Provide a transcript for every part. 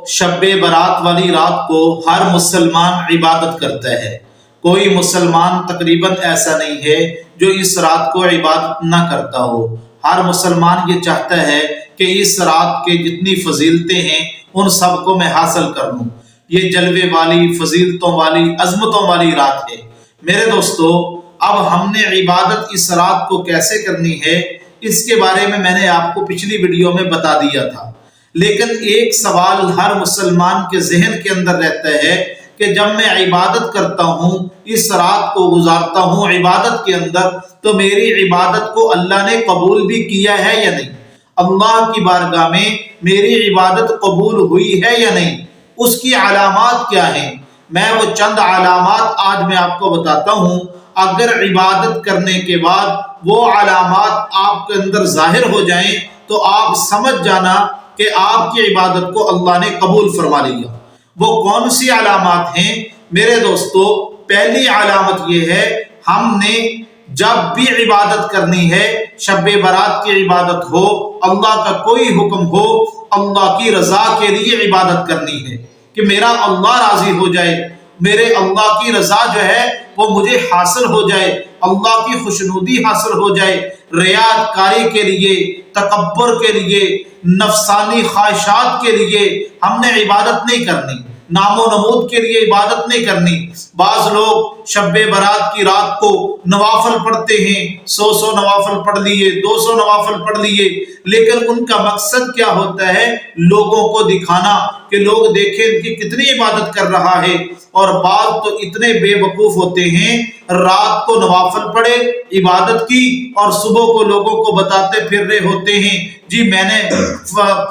شب برات والی رات کو ہر مسلمان عبادت کرتا ہے۔ کوئی مسلمان تقریباً ایسا نہیں ہے جو اس رات کو عبادت نہ کرتا ہو۔ ہر مسلمان یہ چاہتا ہے کہ اس رات کے جتنی فضیلتیں ہیں ان سب کو میں حاصل کر لوں۔ یہ جلوے والی، فضیلتوں والی، عظمتوں والی رات ہے۔ میرے دوستو، اب ہم نے عبادت اس رات کو کیسے کرنی ہے اس کے بارے میں نے آپ کو پچھلی ویڈیو میں بتا دیا تھا، لیکن ایک سوال ہر مسلمان کے ذہن کے اندر رہتا ہے کہ جب میں عبادت کرتا ہوں، اس رات کو گزارتا ہوں عبادت کے اندر، تو میری عبادت کو اللہ نے قبول بھی کیا ہے یا نہیں؟ اللہ کی بارگاہ میں میری عبادت قبول ہوئی ہے یا نہیں؟ اس کی علامات کیا ہیں؟ میں وہ چند علامات آج میں آپ کو بتاتا ہوں۔ اگر عبادت کرنے کے بعد وہ علامات آپ کے اندر ظاہر ہو جائیں تو آپ سمجھ جانا کہ آپ کی عبادت کو اللہ نے قبول فرما لیا۔ وہ کون سی علامات ہیں میرے دوستو؟ پہلی علامت یہ ہے، ہم نے جب بھی عبادت کرنی ہے، شب برات کی عبادت ہو، اللہ کا کوئی حکم ہو، اللہ کی رضا کے لیے عبادت کرنی ہے کہ میرا اللہ راضی ہو جائے، میرے اللہ کی رضا جو ہے وہ مجھے حاصل ہو جائے، اللہ کی خوشنودی حاصل ہو جائے۔ ریاض کاری کے لیے، تکبر کے لیے، نفسانی خواہشات کے لیے ہم نے عبادت نہیں کرنی، نام و نمود کے لیے عبادت نہیں کرنی۔ بعض لوگ شب برات کی رات کو نوافل پڑھتے ہیں، 100 نوافل پڑھ لیے، 200 نوافل پڑھ لیے، لیکن ان کا مقصد کیا ہوتا ہے؟ لوگوں کو دکھانا کہ لوگ دیکھیں ان کی کتنی عبادت کر رہا ہے۔ اور بعض تو اتنے بے وقوف ہوتے ہیں، رات کو نوافل پڑھے، عبادت کی، اور صبح کو لوگوں کو بتاتے پھر رہے ہوتے ہیں جی میں نے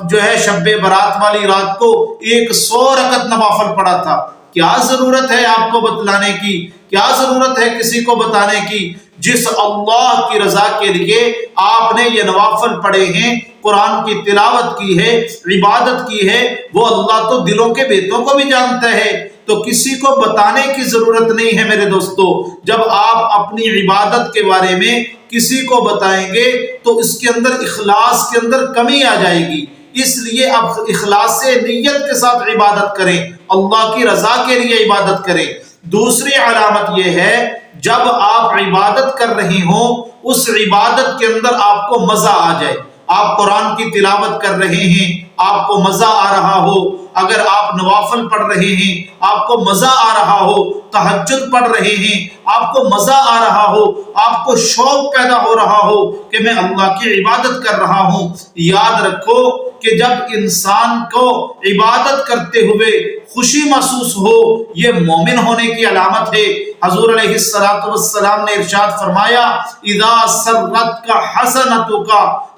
جو ہے شب برات والی رات کو 100 رکعت نوافل پڑھا تھا۔ کیا ضرورت ہے آپ کو بتلانے کی؟ کیا ضرورت ہے کسی کو بتانے کی؟ جس اللہ کی رضا کے لیے آپ نے یہ نوافل پڑھے ہیں، قرآن کی تلاوت کی ہے، عبادت کی ہے، وہ اللہ تو دلوں کے بیتوں کو بھی جانتا ہے، تو کسی کو بتانے کی ضرورت نہیں ہے میرے دوستو۔ جب آپ اپنی عبادت کے بارے میں کسی کو بتائیں گے تو اس کے اندر اخلاص کے اندر کمی آ جائے گی، اس لیے آپ اخلاص سے نیت کے ساتھ عبادت کریں، اللہ کی رضا کے لیے عبادت کریں۔ دوسری علامت یہ ہے، جب آپ عبادت کر رہے ہوں، اس عبادت کے اندر آپ کو مزہ آ جائے۔ آپ قرآن کی تلاوت کر رہے ہیں، آپ کو مزہ آ رہا ہو، اگر آپ نوافل پڑھ رہے ہیں آپ کو مزہ آ رہا ہو، تہجد پڑھ رہے ہیں آپ کو مزہ آ رہا ہو، آپ کو شوق پیدا ہو رہا ہو کہ میں اللہ کی عبادت کر رہا ہوں، یاد رکھو کہ جب انسان کو عبادت کرتے ہوئے خوشی محسوس ہو، یہ مومن ہونے کی علامت ہے۔ حضور علیہ السلام نے ارشاد فرمایا، اذا سرتک حسنتک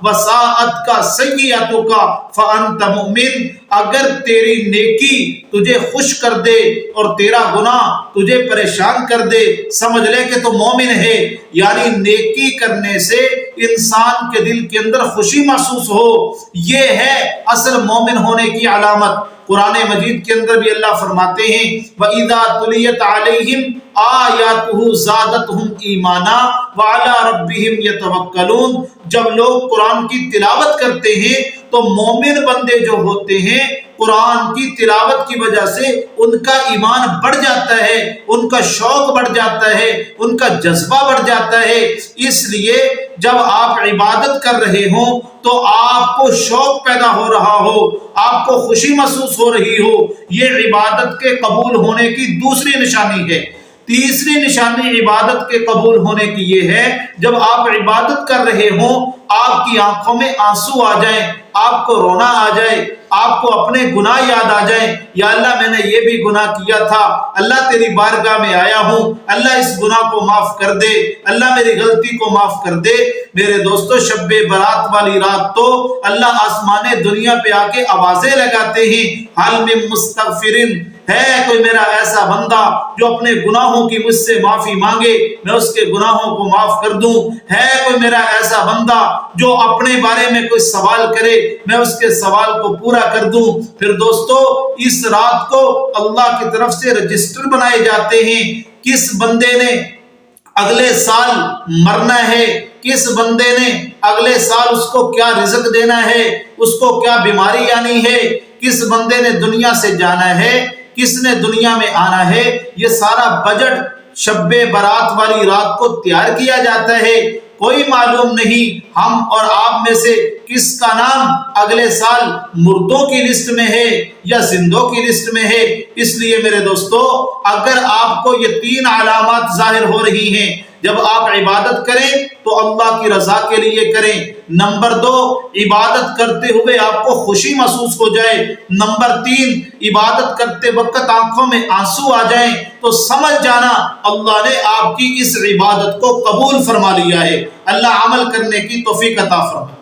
وساءتک سیئتک فانت مؤمن، اگر تیری نیکی تجھے خوش کر دے اور تیرا گناہ تجھے پریشان کر دے، سمجھ لے کہ تو مومن ہے۔ یعنی نیکی کرنے سے انسان کے دل کے اندر خوشی محسوس ہو، یہ ہے اصل مومن ہونے کی علامت۔ قرآن مجید کے اندر بھی اللہ فرماتے ہیں، وَإِذَا تُلِيَتْ عَلَيْهِمْ آیاتہ زادتہم ایمانا وعلی ربہم یتوکلون، جب لوگ قرآن کی تلاوت کرتے ہیں تو مومن بندے جو ہوتے ہیں قرآن کی تلاوت کی وجہ سے ان کا ایمان بڑھ جاتا ہے، ان کا شوق بڑھ جاتا ہے، ان کا جذبہ بڑھ جاتا ہے۔ اس لیے جب آپ عبادت کر رہے ہوں تو آپ کو شوق پیدا ہو رہا ہو، آپ کو خوشی محسوس ہو رہی ہو، یہ عبادت کے قبول ہونے کی دوسری نشانی ہے۔ تیسری نشانی عبادت کے قبول ہونے کی یہ ہے، جب آپ عبادت کر رہے ہوں آپ کی آنکھوں میں آنسو آ جائیں، آپ کو رونا آ جائے، آپ کو اپنے گناہ یاد آ جائیں، یا اللہ میں نے یہ بھی گناہ کیا تھا، اللہ تیری بارگاہ میں آیا ہوں، اللہ اس گناہ کو معاف کر دے، اللہ میری غلطی کو معاف کر دے۔ میرے دوستو، شب برات والی رات تو اللہ آسمان دنیا پہ آ کے آوازیں لگاتے ہیں، حل من مستغفرین، ہے کوئی میرا ایسا بندہ جو اپنے گناہوں کی مجھ سے معافی مانگے، میں اس کے گناہوں کو معاف کر دوں؟ ہے کوئی میرا ایسا بندہ جو اپنے بارے میں کوئی سوال کرے، میں اس کے سوال کو پورا کر دوں؟ پھر دوستو، اس رات کو اللہ کی طرف سے رجسٹر بنائے جاتے ہیں، کس بندے نے اگلے سال مرنا ہے، کس بندے نے اگلے سال اس کو کیا رزق دینا ہے، اس کو کیا بیماری آنی ہے، کس بندے نے دنیا سے جانا ہے، کس نے دنیا میں آنا ہے، یہ سارا بجٹ شب برات والی رات کو تیار کیا جاتا ہے۔ کوئی معلوم نہیں ہم اور آپ میں سے کس کا نام اگلے سال مردوں کی لسٹ میں ہے یا زندوں کی لسٹ میں ہے۔ اس لیے میرے دوستو، اگر آپ کو یہ 3 علامات ظاہر ہو رہی ہیں، جب آپ عبادت کریں تو اللہ کی رضا کے لیے کریں۔ نمبر 2، عبادت کرتے ہوئے آپ کو خوشی محسوس ہو جائے۔ نمبر 3، عبادت کرتے وقت آنکھوں میں آنسو آ جائیں تو سمجھ جانا اللہ نے آپ کی اس عبادت کو قبول فرما لیا ہے۔ اللہ عمل کرنے کی توفیق عطا فرمائے۔